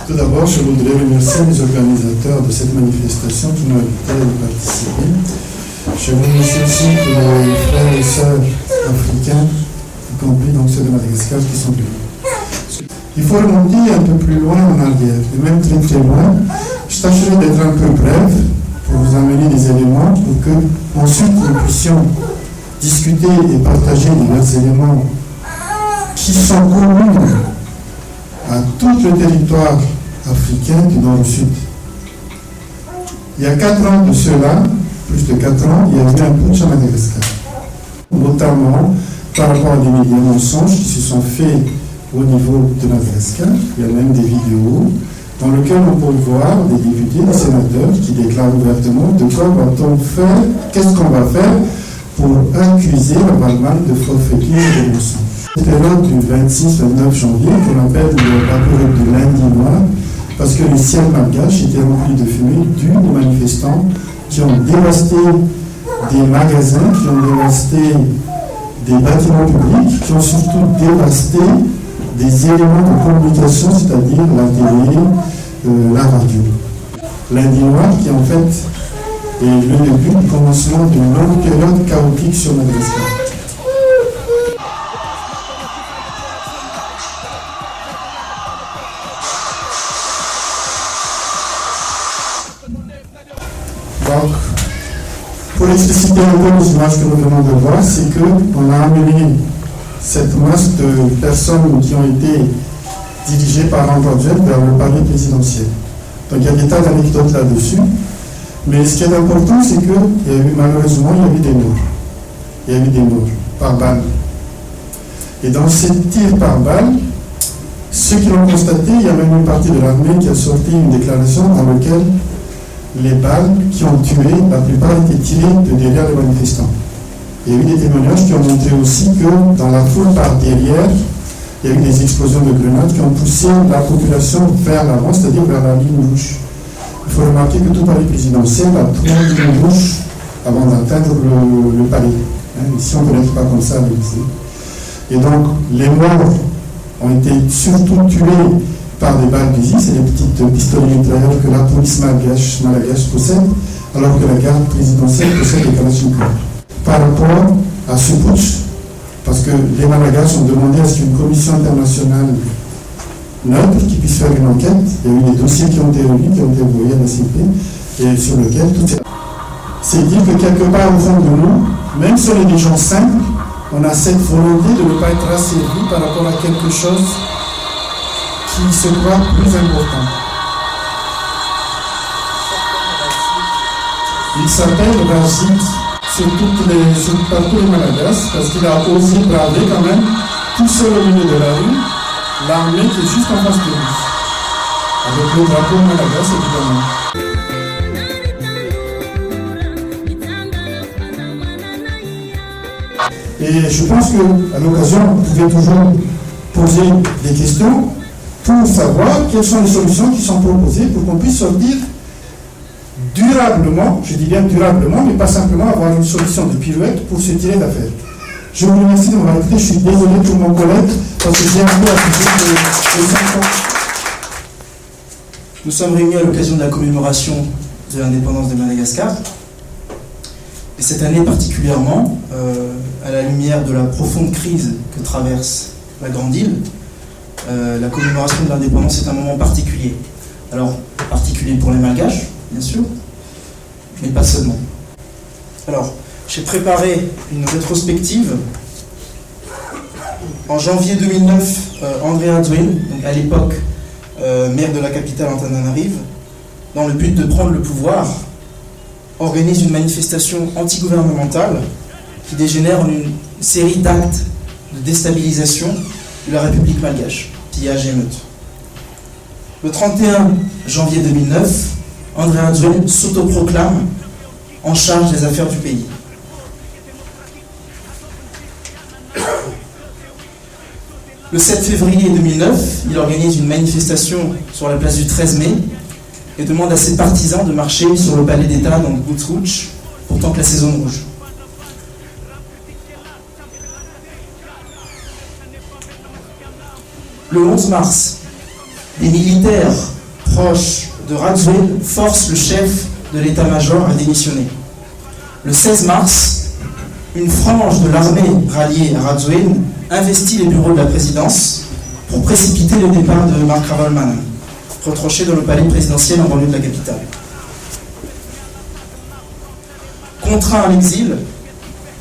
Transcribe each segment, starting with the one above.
Tout d'abord, je voudrais remercier les organisateurs de cette manifestation qui m'ont invité à y participer. Je remercie aussi tous les frères et sœurs africains, y compris donc ceux de Madagascar, qui sont venus. Il faut remonter un peu plus loin en arrière, et même très très loin. Je tâcherai d'être un peu bref pour vous amener des éléments pour que ensuite nous puissions discuter et partager divers éléments qui sont communs à tout le territoire africain du nord au sud. Il y a 4 ans de cela, plus de 4 ans, il y a eu un putsch à Madagascar. Notamment par rapport à des médias mensonges qui se sont faits au niveau de Madagascar. Il y a même des vidéos dans lesquelles on peut voir des députés, des sénateurs qui déclarent ouvertement de quoi va-t-on faire, qu'est-ce qu'on va faire pour accuser le Balman de forfaiture et de mensonges. Cette période du 26-29 janvier, qu'on appelle la période du lundi noir, parce que le ciel malgache était rempli de fumée dû aux manifestants qui ont dévasté des magasins, qui ont dévasté des bâtiments publics, qui ont surtout dévasté des éléments de communication, c'est-à-dire la télé, la radio. Lundi noir qui en fait est le début du commencement d'une longue période chaotique sur Madagascar. Donc, pour expliciter un peu les images que nous venons de voir, c'est qu'on a amené cette masse de personnes qui ont été dirigées par André vers le palais présidentiel. Donc il y a des tas d'anecdotes là-dessus. Mais ce qui est important, c'est que malheureusement, il y a eu des morts. Il y a eu des morts par balle. Et dans ces tirs par balle, ceux qui l'ont constaté, il y a même une partie de l'armée qui a sorti une déclaration dans laquelle les balles qui ont tué, la plupart étaient tirées de derrière les manifestants. Il y a eu des témoignages qui ont montré aussi que dans la foule par derrière, il y a eu des explosions de grenades qui ont poussé la population vers l'avant, c'est-à-dire vers la ligne rouge. Il faut remarquer que tout palais présidentiel a 3 lignes rouges avant d'atteindre le palais. Ici, on ne connaît pas comme ça à l'Élysée. Et donc, les morts ont été surtout tués par des balles d'usine, c'est les petites pistolets mitrailleurs que la police malgache possède, alors que la garde présidentielle possède les kalachnikovs. Par rapport à ce putsch, parce que les Malgaches ont demandé à ce qu'une commission internationale neutre qui puisse faire une enquête. Il y a eu des dossiers qui ont été relus, qui ont été envoyés à la CP, et sur lesquels tout est... C'est dire que quelque part au fond de nous, même si on est des gens simples, on a cette volonté de ne pas être asservi par rapport à quelque chose qui se croit plus important. Il s'appelle Rajit par tous les Malagasy, parce qu'il a osé braver quand même, tout seul au milieu de la rue, l'armée qui est juste en face de lui. Avec le drapeau Malagasy, évidemment. Et je pense qu'à l'occasion, vous pouvez toujours poser des questions pour savoir quelles sont les solutions qui sont proposées pour qu'on puisse sortir durablement, je dis bien durablement, mais pas simplement avoir une solution de pirouette pour se tirer d'affaire. Je vous remercie de m'avoir écouté, je suis désolé pour mon collègue, parce que j'ai un peu affiché de 5 ans. Nous sommes réunis à l'occasion de la commémoration de l'indépendance de Madagascar. Et cette année particulièrement, à la lumière de la profonde crise que traverse la Grande Île, la commémoration de l'indépendance est un moment particulier. Alors, particulier pour les Malgaches, bien sûr, mais pas seulement. Alors, j'ai préparé une rétrospective. En janvier 2009, André Adzouin, à l'époque maire de la capitale Antananarive, dans le but de prendre le pouvoir, organise une manifestation antigouvernementale qui dégénère en une série d'actes de déstabilisation de la République malgache, pillage et émeute. Le 31 janvier 2009, André Rajoelina s'autoproclame en charge des affaires du pays. Le 7 février 2009, il organise une manifestation sur la place du 13 mai et demande à ses partisans de marcher sur le palais d'État dans Boutrouch, pourtant classé zone rouge. Le 11 mars, des militaires proches de Rajoelina forcent le chef de l'état-major à démissionner. Le 16 mars, une frange de l'armée ralliée à Rajoelina investit les bureaux de la présidence pour précipiter le départ de Marc Ravalomanana, retranché dans le palais présidentiel en banlieue de la capitale. Contraint à l'exil,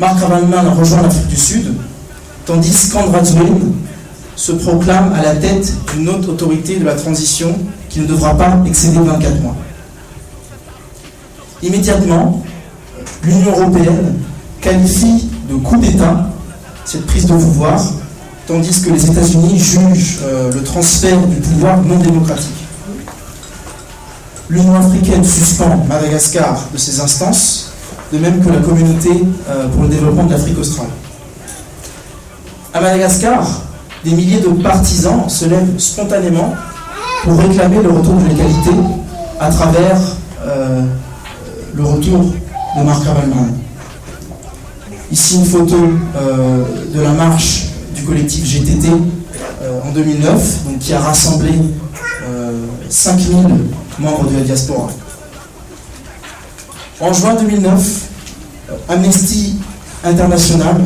Marc Ravalomanana rejoint l'Afrique du Sud, tandis qu'André Rajoelina se proclame à la tête d'une haute autorité de la transition qui ne devra pas excéder 24 mois. Immédiatement, l'Union européenne qualifie de coup d'État cette prise de pouvoir, tandis que les États-Unis jugent le transfert du pouvoir non démocratique. L'Union africaine suspend Madagascar de ses instances, de même que la communauté pour le développement de l'Afrique australe. À Madagascar, des milliers de partisans se lèvent spontanément pour réclamer le retour de l'égalité à travers le retour de Marc Ravalomanana. Ici une photo de la marche du collectif GTT en 2009, donc, qui a rassemblé 5000 membres de la diaspora. En juin 2009, Amnesty International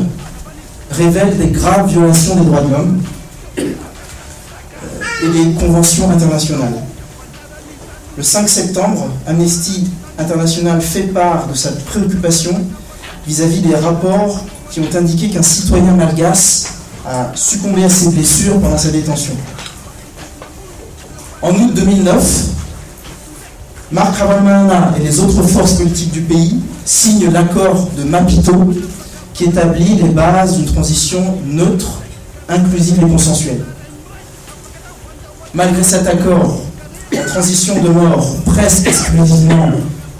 révèle des graves violations des droits de l'homme et des conventions internationales. Le 5 septembre, Amnesty International fait part de sa préoccupation vis-à-vis des rapports qui ont indiqué qu'un citoyen malgache a succombé à ses blessures pendant sa détention. En août 2009, Marc Ravalomanana et les autres forces politiques du pays signent l'accord de Maputo qui établit les bases d'une transition neutre, inclusive et consensuelle. Malgré cet accord, la transition demeure presque exclusivement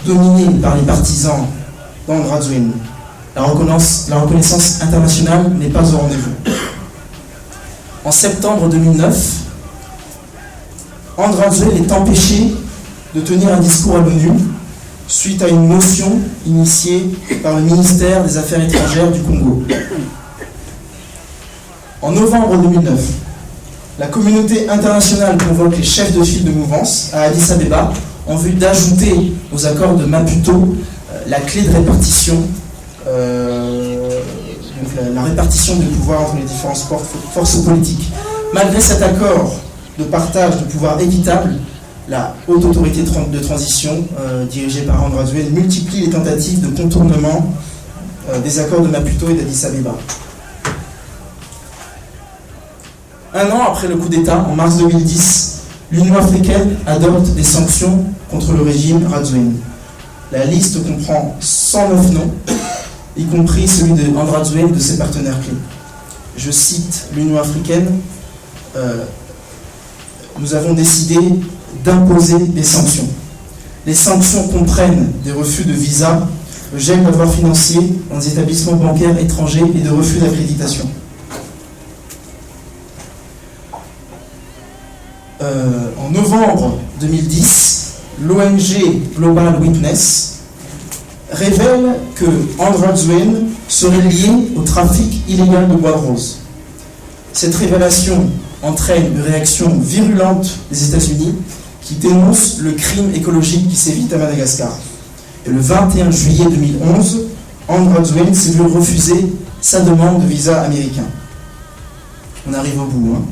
dominée par les partisans d'André Rajoelina. La reconnaissance internationale n'est pas au rendez-vous. En septembre 2009, André Rajoelina est empêché de tenir un discours à l'ONU suite à une motion initiée par le ministère des Affaires étrangères du Congo. En novembre 2009, la communauté internationale convoque les chefs de file de mouvance à Addis Abeba en vue d'ajouter aux accords de Maputo la clé de répartition, la répartition du pouvoir entre les différentes forces politiques. Malgré cet accord de partage de pouvoir équitable, la haute autorité de transition dirigée par André Rajoelina multiplie les tentatives de contournement des accords de Maputo et d'Addis Abeba. Un an après le coup d'État, en mars 2010, l'Union africaine adopte des sanctions contre le régime Rajoelina. La liste comprend 109 noms, y compris celui de André Rajoelina et de ses partenaires clés. Je cite l'Union africaine, nous avons décidé d'imposer des sanctions. Les sanctions comprennent des refus de visa, le gel d'avoirs financiers dans des établissements bancaires étrangers et de refus d'accréditation. En novembre 2010, l'ONG Global Witness révèle que André Rajoelina serait lié au trafic illégal de bois de rose. Cette révélation entraîne une réaction virulente des États-Unis qui dénonce le crime écologique qui sévit à Madagascar. Et le 21 juillet 2011, André Rajoelina s'est vu refuser sa demande de visa américain. On arrive au bout.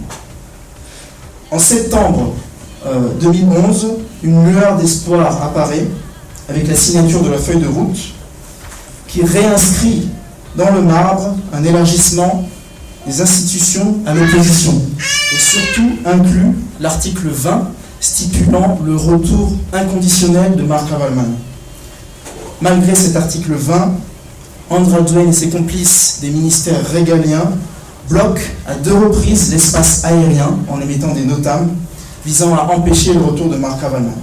En septembre 2011, une lueur d'espoir apparaît avec la signature de la feuille de route qui réinscrit dans le marbre un élargissement des institutions à l'opposition et surtout inclut l'article 20 stipulant le retour inconditionnel de Marc Ravalomanana. Malgré cet article 20, André Rajoelina et ses complices des ministères régaliens bloquent à 2 reprises l'espace aérien en émettant des NOTAM visant à empêcher le retour de Marc Ravalomanana.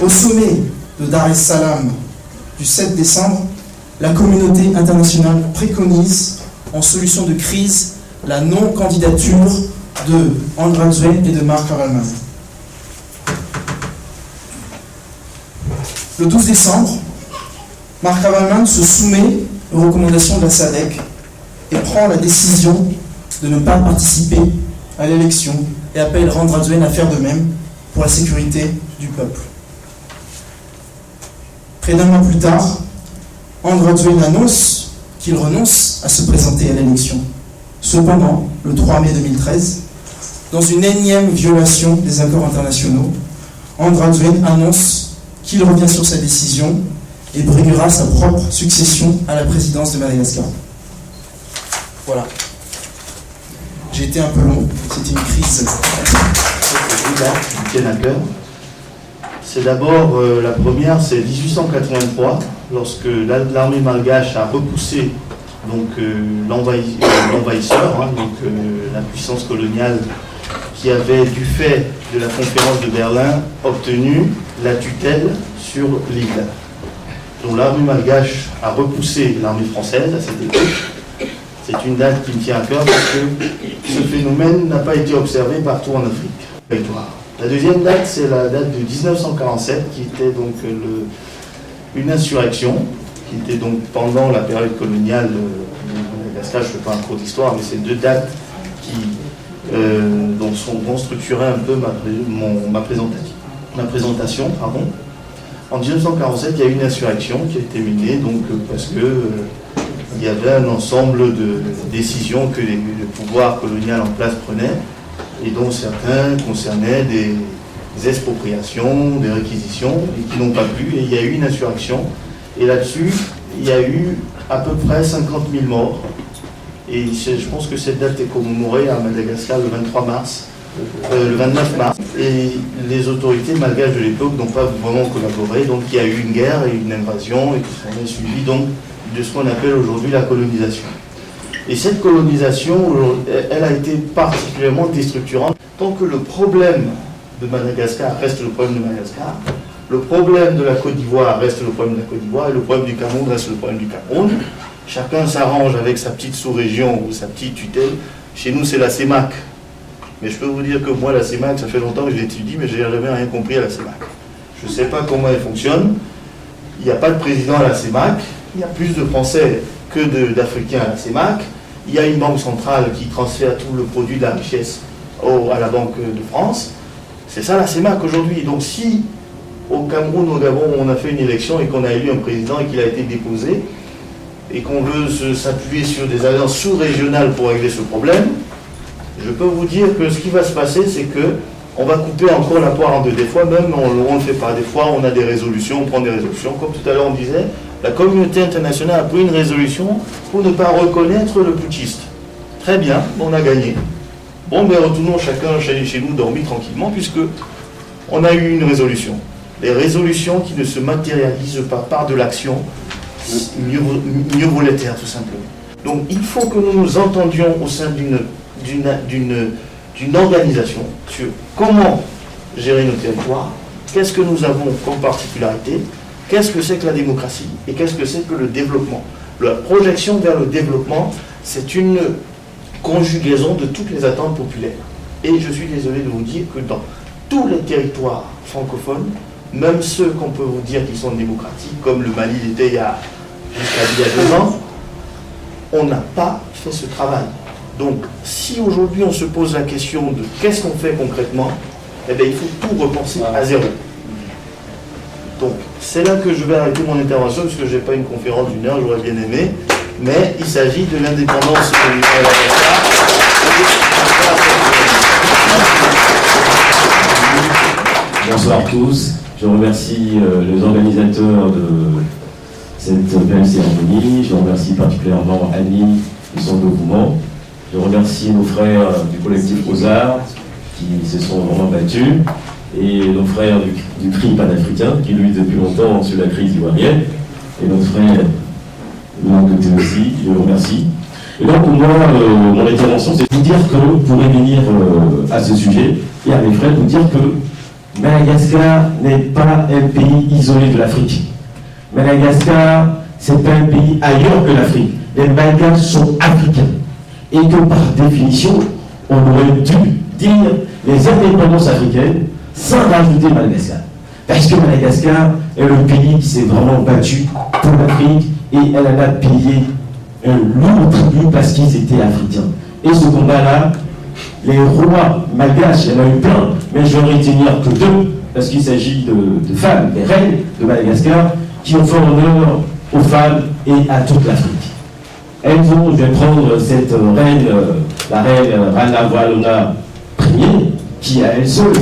Au sommet de Dar es Salaam du 7 décembre, la communauté internationale préconise, en solution de crise, la non-candidature de Andrzej et de Mark Havelman. Le 12 décembre, Mark Havelman se soumet aux recommandations de la SADC et prend la décision de ne pas participer à l'élection et appelle Andrzej à faire de même pour la sécurité du peuple. Près d'un mois plus tard, Andrzej annonce qu'il renonce à se présenter à l'élection. Cependant, le 3 mai 2013, dans une énième violation des accords internationaux, Andrzej annonce qu'il revient sur sa décision et briguera sa propre succession à la présidence de Madagascar. Voilà. J'ai été un peu long, c'était une crise. Qui tiennent à cœur. C'est d'abord, la première, c'est 1883, lorsque l'armée malgache a repoussé donc, l'envahisseur, la puissance coloniale qui avait, du fait de la conférence de Berlin, obtenu la tutelle sur l'île. Donc l'armée malgache a repoussé l'armée française à cette époque. C'est une date qui me tient à cœur parce que ce phénomène n'a pas été observé partout en Afrique. La deuxième date, c'est la date de 1947, qui était donc une insurrection, qui était donc pendant la période coloniale de Madagascar. Je ne fais pas un cours d'histoire, mais c'est deux dates qui vont structurer un peu ma présentation. En 1947, il y a eu une insurrection qui a été menée, donc, parce que il y avait un ensemble de décisions que le pouvoir colonial en place prenait, et dont certains concernaient des expropriations, des réquisitions, et qui n'ont pas plu, et il y a eu une insurrection. Et là-dessus, il y a eu à peu près 50 000 morts. Et je pense que cette date est commémorée à Madagascar le 29 mars. Et les autorités malgaches de l'époque n'ont pas vraiment collaboré, donc il y a eu une guerre et une invasion, et qui s'en est suivi donc de ce qu'on appelle aujourd'hui la colonisation. Et cette colonisation, elle a été particulièrement déstructurante. Tant que le problème de Madagascar reste le problème de Madagascar, le problème de la Côte d'Ivoire reste le problème de la Côte d'Ivoire, et le problème du Cameroun reste le problème du Cameroun. Chacun s'arrange avec sa petite sous-région ou sa petite tutelle. Chez nous, c'est la CEMAC. Mais je peux vous dire que moi, la CEMAC, ça fait longtemps que je l'étudie, mais je n'ai jamais rien compris à la CEMAC. Je ne sais pas comment elle fonctionne. Il n'y a pas de président à la CEMAC. Il y a plus de Français que d'Africains à la CEMAC. Il y a une banque centrale qui transfère tout le produit de la richesse à la Banque de France. C'est ça la CEMAC aujourd'hui. Donc si au Cameroun, au Gabon, on a fait une élection et qu'on a élu un président et qu'il a été déposé, et qu'on veut s'appuyer sur des alliances sous-régionales pour régler ce problème, je peux vous dire que ce qui va se passer, c'est que on va couper encore la poire en deux. Des fois même, on ne le fait pas. Des fois, on a des résolutions, on prend des résolutions. Comme tout à l'heure, on disait, la communauté internationale a pris une résolution pour ne pas reconnaître le putschiste. Très bien, on a gagné. Bon, mais retournons chacun chez nous dormir tranquillement, puisque on a eu une résolution. Les résolutions qui ne se matérialisent pas par de l'action, mieux vaut les taire, tout simplement. Donc, il faut que nous nous entendions au sein d'une organisation sur comment gérer nos territoires, qu'est-ce que nous avons comme particularité, qu'est-ce que c'est que la démocratie et qu'est-ce que c'est que le développement. La projection vers le développement, c'est une conjugaison de toutes les attentes populaires. Et je suis désolé de vous dire que dans tous les territoires francophones, même ceux qu'on peut vous dire qui sont démocratiques, comme le Mali l'était jusqu'à il y a 2 ans, on n'a pas fait ce travail. Donc, si aujourd'hui on se pose la question de qu'est-ce qu'on fait concrètement, eh bien, il faut tout repenser à zéro. Donc, c'est là que je vais arrêter mon intervention, puisque je n'ai pas une conférence d'1 heure, j'aurais bien aimé, mais il s'agit de l'indépendance de Madagascar. Bonsoir à tous. Je remercie les organisateurs de cette belle cérémonie. Je remercie particulièrement Annie et son dévouement. Je remercie nos frères du collectif Aux-Arts qui se sont vraiment battus et nos frères du CRI panafricain qui luttent depuis longtemps sur la crise ivoirienne et notre frère de l'autre côté aussi, je le remercie. Et donc pour moi, mon intervention, c'est de vous dire que, pour revenir à ce sujet, et à mes frères, vous dire que Madagascar n'est pas un pays isolé de l'Afrique. Madagascar, c'est pas un pays ailleurs que l'Afrique. Les Malgaches sont africains. Et que par définition, on aurait dû dire les indépendances africaines sans rajouter Madagascar. Parce que Madagascar est le pays qui s'est vraiment battu pour l'Afrique et elle en a payé un lourd tribut parce qu'ils étaient africains. Et ce combat-là, les rois malgaches, il y en a eu plein, mais je vais en retenir que deux, parce qu'il s'agit de femmes, des reines de Madagascar, qui ont fait honneur aux femmes et à toute l'Afrique. Elles ont, je vais prendre cette reine, la reine Ranavalona Ier, qui à elle seule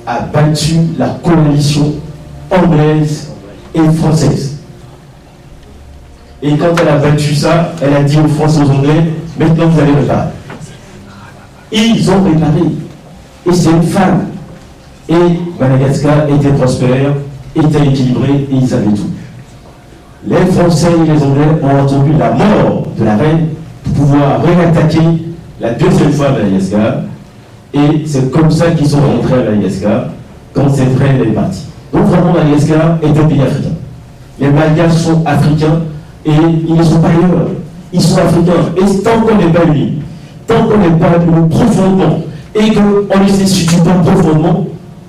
a battu la coalition anglaise et française. Et quand elle a battu ça, elle a dit aux Français et aux Anglais, maintenant vous allez réparer. Ils ont réparé. Et c'est une femme. Et Madagascar était prospère, était équilibré, et ils avaient tout. Les Français et les Anglais ont attendu la mort de la reine pour pouvoir réattaquer la deuxième fois à Madagascar. Et c'est comme ça qu'ils sont rentrés à Madagascar quand cette reine est partie. Donc vraiment, Madagascar est un pays africain. Les Malgaches sont africains et ils ne sont pas ailleurs. Ils sont africains. Et tant qu'on n'est pas unis, tant qu'on n'est pas unis profondément et qu'on ne se situe pas profondément,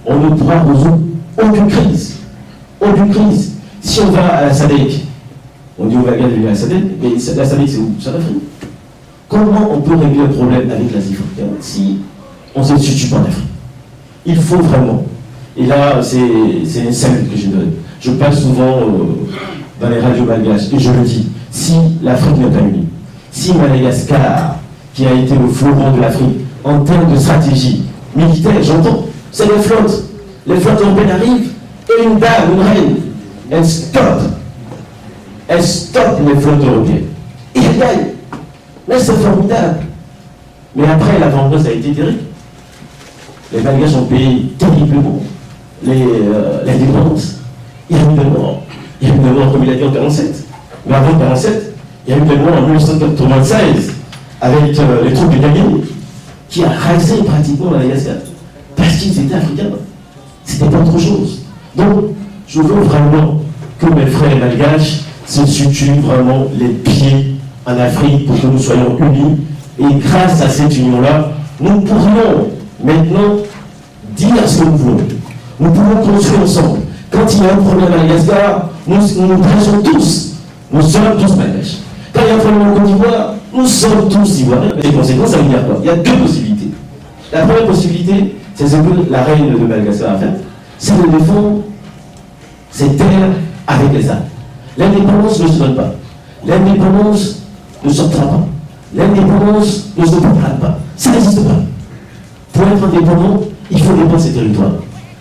on ne pourra résoudre aucune crise. Aucune crise. Si on va à la SADC, on dit on va gagner à la SADC, mais la SADC c'est où? C'est en Afrique. Comment on peut régler le problème avec l'Asie africaine si on ne se situe pas en Afrique? Il faut vraiment. Et là, c'est une scène que je donne. Je passe souvent dans les radios malgaches et je le dis, si l'Afrique n'est pas unie, si Madagascar, qui a été le fleuron de l'Afrique en termes de stratégie militaire, j'entends, c'est les flottes. Les flottes européennes arrivent et une dame, une reine, elle stoppe les flottes européennes. Et elle gagne. Mais c'est formidable. Mais après, la vengeance a été terrible. Les Malgaches ont payé terriblement l'indépendance. Il y a eu des morts. Il y a eu des morts, comme il a dit, en 1947. Mais avant 1947, il y a eu des morts en 1996 avec les troupes de Gagné qui a rasé pratiquement Madagascar parce qu'ils étaient africains. C'était pas autre chose. Donc, je veux vraiment que mes frères malgaches se situent vraiment les pieds en Afrique pour que nous soyons unis. Et grâce à cette union-là, nous pourrions maintenant dire ce que nous voulons. Nous pouvons construire ensemble. Quand il y a un problème à Madagascar, nous prêchons tous. Nous sommes tous malgaches. Quand il y a un problème en Côte d'Ivoire, nous sommes tous ivoiriens. Les conséquences, ça veut dire quoi? Il y a deux possibilités. La première possibilité, c'est ce que la reine de Madagascar a fait, c'est de défendre ces terres avec les armes. L'indépendance ne se donne pas. L'indépendance ne sortira pas. L'indépendance ne se prendra pas. Ça n'existe pas. Pour être indépendant, il faut défendre ces territoires.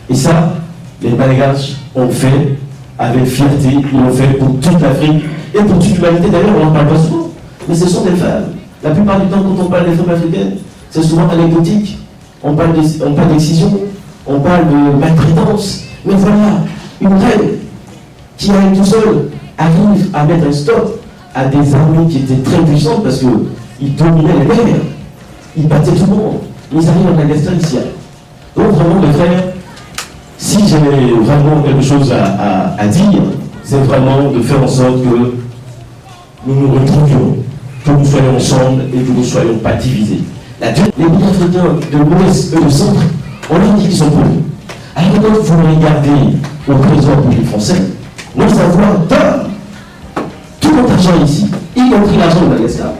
Et ça, les Malgaches ont fait avec fierté, ils l'ont fait pour toute l'Afrique et pour toute l'humanité. D'ailleurs, on n'en parle pas souvent, mais ce sont des femmes. La plupart du temps, quand on parle des femmes africaines, c'est souvent anecdotique. On parle d'excision, on parle de maltraitance. Mais voilà, une reine qui, à elle tout seul, arrive à mettre un stop à des armées qui étaient très puissantes parce qu'ils dominaient les mers, ils battaient tout le monde. Ils arrivent à Madagascar ici. Donc vraiment, mes frères, si j'ai vraiment quelque chose à dire, c'est vraiment de faire en sorte que nous nous retrouvions, que nous soyons ensemble et que nous ne soyons pas divisés. Les pays africains de l'Ouest et du Centre, on leur dit qu'ils sont pauvres. Alors quand vous regardez au président public français, nos avoirs donnent tout notre argent ici, y compris l'argent de Madagascar,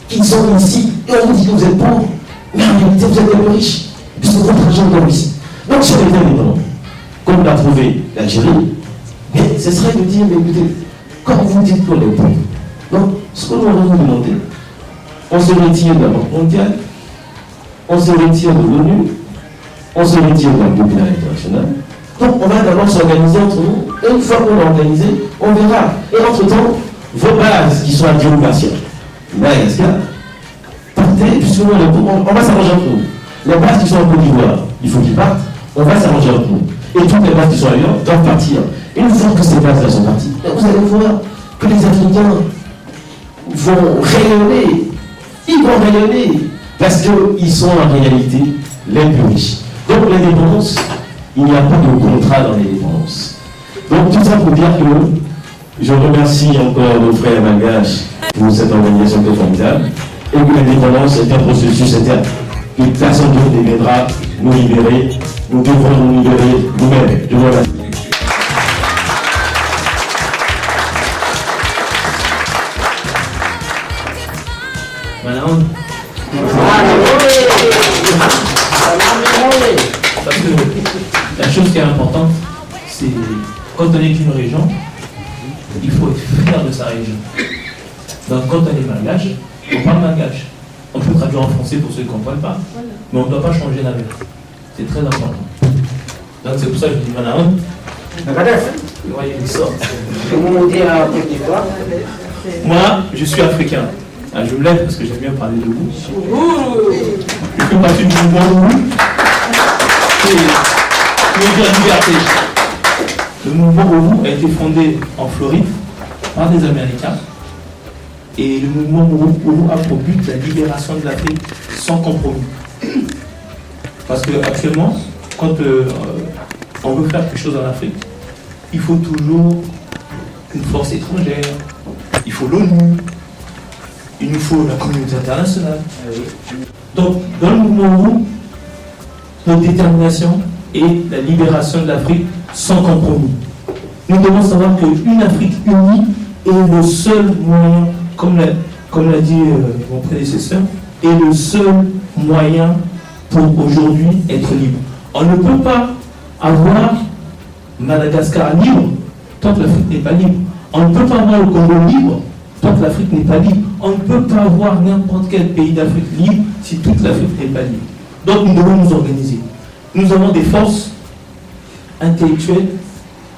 qui sont ici, et on vous dit que vous êtes pauvres, mais en réalité vous êtes un peu riches, puisque votre argent est ici. Donc si on était indépendant, comme l'a prouvé l'Algérie, mais ce serait de dire, mais écoutez, quand vous dites qu'on est pauvre, donc ce qu'on aurait vous demander, on se retire de la Banque mondiale, on se retire de l'ONU, on se retire de la communauté internationale. Donc on va d'abord s'organiser entre nous, et une fois qu'on est organisé, on verra. Et entre-temps, vos bases qui sont à Diomasia, Madagascar, partez, puisque on va s'arranger entre nous. Les bases qui sont en Côte d'Ivoire, il faut qu'ils partent, on va s'arranger entre nous. Et toutes les bases qui sont ailleurs doivent partir. Une fois que ces bases-là sont parties, vous allez voir que les Africains vont rayonner. Ils vont rayonner parce qu'ils sont en réalité les plus riches. Donc l'indépendance, il n'y a pas de contrat dans l'indépendance. Donc tout ça pour dire que je remercie encore nos frères malgaches pour cette organisation qui est formidable et que l'indépendance est un processus interne. Que personne d'autre ne viendra nous libérer, nous devrons nous libérer nous-mêmes. Je vous remercie. Madame. Parce que la chose qui est importante, c'est quand on est une région, il faut être fier de sa région. Donc quand on est malgache, on parle malgache. On peut traduire en français pour ceux qui ne comprennent pas, mais on ne doit pas changer la langue. C'est très important. Donc c'est pour ça que je dis Madame. Vous voyez, il sort. Moi, je suis africain. Ah, je me lève parce que j'aime bien parler de vous. Je fais partie du mouvement Ourou. Qui veut dire liberté. Le mouvement Ourou a été fondé en Floride par des Américains. Et le mouvement Ourou a pour but la libération de l'Afrique sans compromis. Parce qu'actuellement, quand on veut faire quelque chose en Afrique, il faut toujours une force étrangère, il faut l'ONU, il nous faut la communauté internationale. Donc, dans le mouvement Ourou, notre détermination est la libération de l'Afrique sans compromis. Nous devons savoir qu'une Afrique unie est le seul moyen, comme l'a dit mon prédécesseur, est le seul moyen pour aujourd'hui être libre. On ne peut pas avoir Madagascar libre tant que l'Afrique n'est pas libre. On ne peut pas avoir le Congo libre tant que l'Afrique n'est pas libre. On ne peut pas avoir n'importe quel pays d'Afrique libre si toute l'Afrique n'est pas libre. Donc nous devons nous organiser. Nous avons des forces intellectuelles,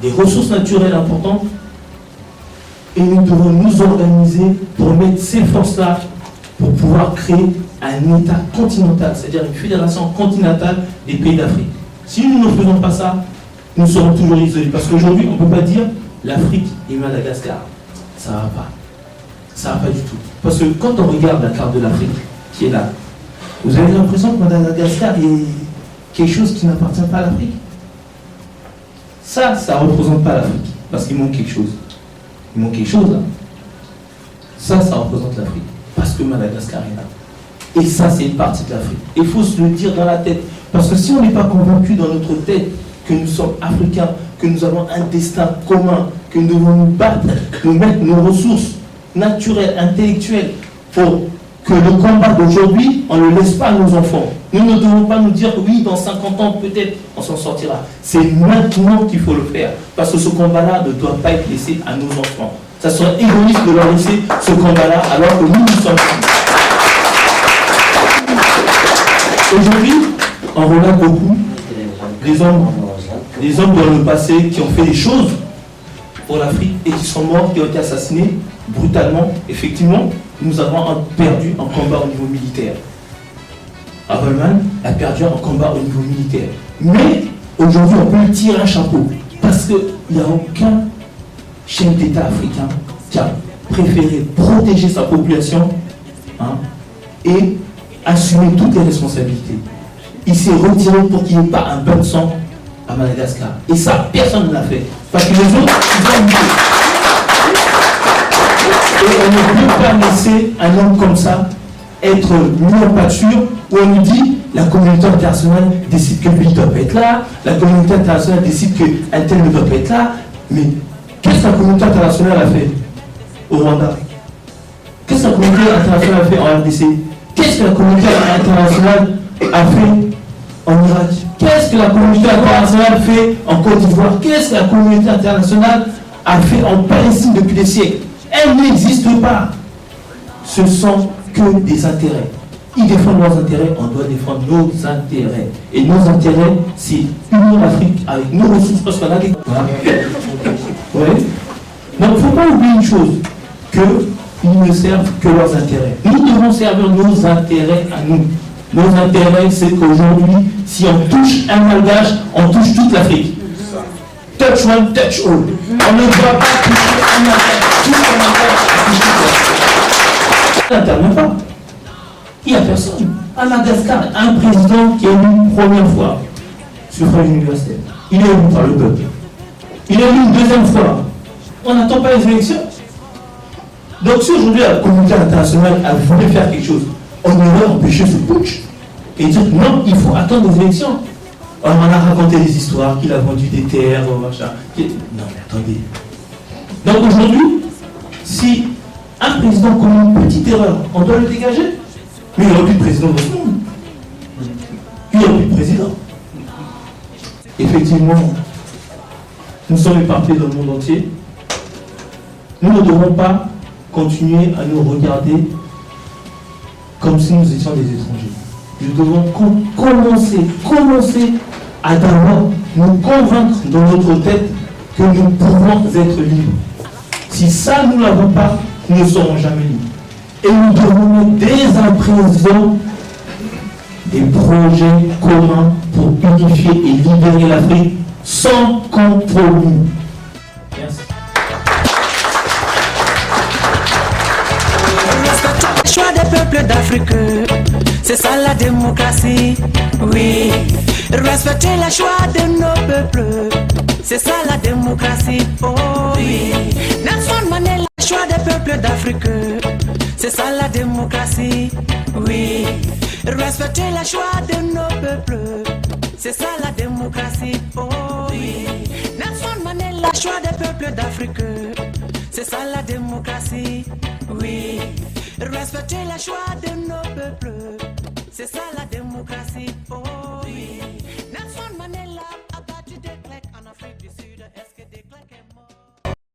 des ressources naturelles importantes, et nous devons nous organiser pour mettre ces forces-là pour pouvoir créer un État continental, c'est-à-dire une fédération continentale des pays d'Afrique. Si nous ne faisons pas ça, nous serons toujours isolés. Parce qu'aujourd'hui, on ne peut pas dire l'Afrique et Madagascar. Ça ne va pas. Ça ne va pas du tout. Parce que quand on regarde la carte de l'Afrique qui est là, vous avez l'impression que Madagascar est quelque chose qui n'appartient pas à l'Afrique. Ça ne représente pas l'Afrique. Parce qu'il manque quelque chose. Il manque quelque chose là. Ça représente l'Afrique. Parce que Madagascar est là. Et ça, c'est une partie de l'Afrique. Il faut se le dire dans la tête. Parce que si on n'est pas convaincu dans notre tête que nous sommes africains, que nous avons un destin commun, que nous devons nous battre, nous mettre nos ressources naturelles, intellectuelles, pour que le combat d'aujourd'hui, on ne le laisse pas à nos enfants. Nous ne devons pas nous dire que oui, dans 50 ans, peut-être, on s'en sortira. C'est maintenant qu'il faut le faire. Parce que ce combat-là ne doit pas être laissé à nos enfants. Ça serait égoïste de leur laisser ce combat-là alors que nous sommes là. Aujourd'hui, on regarde beaucoup des hommes dans le passé qui ont fait des choses pour l'Afrique et qui sont morts, qui ont été assassinés brutalement. Effectivement, nous avons perdu un combat au niveau militaire. Avelman a perdu un combat au niveau militaire. Mais aujourd'hui, on peut tirer un chapeau parce qu'il n'y a aucun chef d'État africain qui a préféré protéger sa population et assumer toutes les responsabilités. Il s'est retiré pour qu'il n'y ait pas un bain de sang à Madagascar. Et ça, personne ne l'a fait. Parce que les autres, ils ont lutté. Et on ne peut pas laisser un homme comme ça être mis en pâture où on nous dit la communauté internationale décide que lui ne doit pas être là, la communauté internationale décide qu'un tel ne doit pas être là. Mais qu'est-ce que la communauté internationale a fait au Rwanda? Qu'est-ce que la communauté internationale a fait en RDC? Qu'est-ce que la communauté internationale a fait en Irak? Qu'est-ce que la communauté internationale fait en Côte d'Ivoire? Qu'est-ce que la communauté internationale a fait en Palestine depuis des siècles? Elle n'existe pas. Ce sont que des intérêts. Ils défendent leurs intérêts, on doit défendre nos intérêts. Et nos intérêts, c'est unir l'Afrique avec nos ressources parce qu'on a des... Voilà. Ouais. Donc il ne faut pas oublier une chose, qu'ils ne servent que leurs intérêts. Nous devons servir nos intérêts à nous. Nos intérêts, c'est qu'aujourd'hui, si on touche un malgache, on touche toute l'Afrique. Touch one, touch all. On ne doit pas toucher un malgache. Touche un malgache, ça n'intervient pas. Il n'y a personne. À Madagascar, un président qui est élu première fois. suffrage universel. Il est élu par le peuple. Il est élu une deuxième fois. On n'attend pas les élections. Donc si aujourd'hui la communauté internationale a voulu faire quelque chose, on devrait empêcher ce putsch et dire non, il faut attendre les élections. On a raconté des histoires qu'il a vendu des terres, machin. Non mais attendez. Donc aujourd'hui, si un président commet une petite erreur, on doit le dégager. Mais il n'y aura plus de président dans ce monde. Il n'y aura plus de président. Effectivement, nous sommes éparpillés dans le monde entier. Nous ne devons pas continuer à nous regarder comme si nous étions des étrangers. Nous devons commencer à d'abord nous convaincre dans notre tête que nous pouvons être libres. Si ça, nous ne l'avons pas, nous ne serons jamais libres. Et nous devons dès à présent des projets communs pour unifier et libérer l'Afrique sans compromis. Merci. Le choix des peuples d'Afrique, c'est ça la démocratie, oui. Respecter le choix de nos peuples, c'est ça la démocratie, oh oui. Nelson Mandela, le choix des peuples d'Afrique, c'est ça la démocratie, oui. Respecter le choix de nos peuples, c'est ça la démocratie, oh oui. Nelson Mandela, le choix des peuples d'Afrique, c'est ça la démocratie, oui. Respecter le choix de nos peuples, c'est ça la démocratie, oh oui.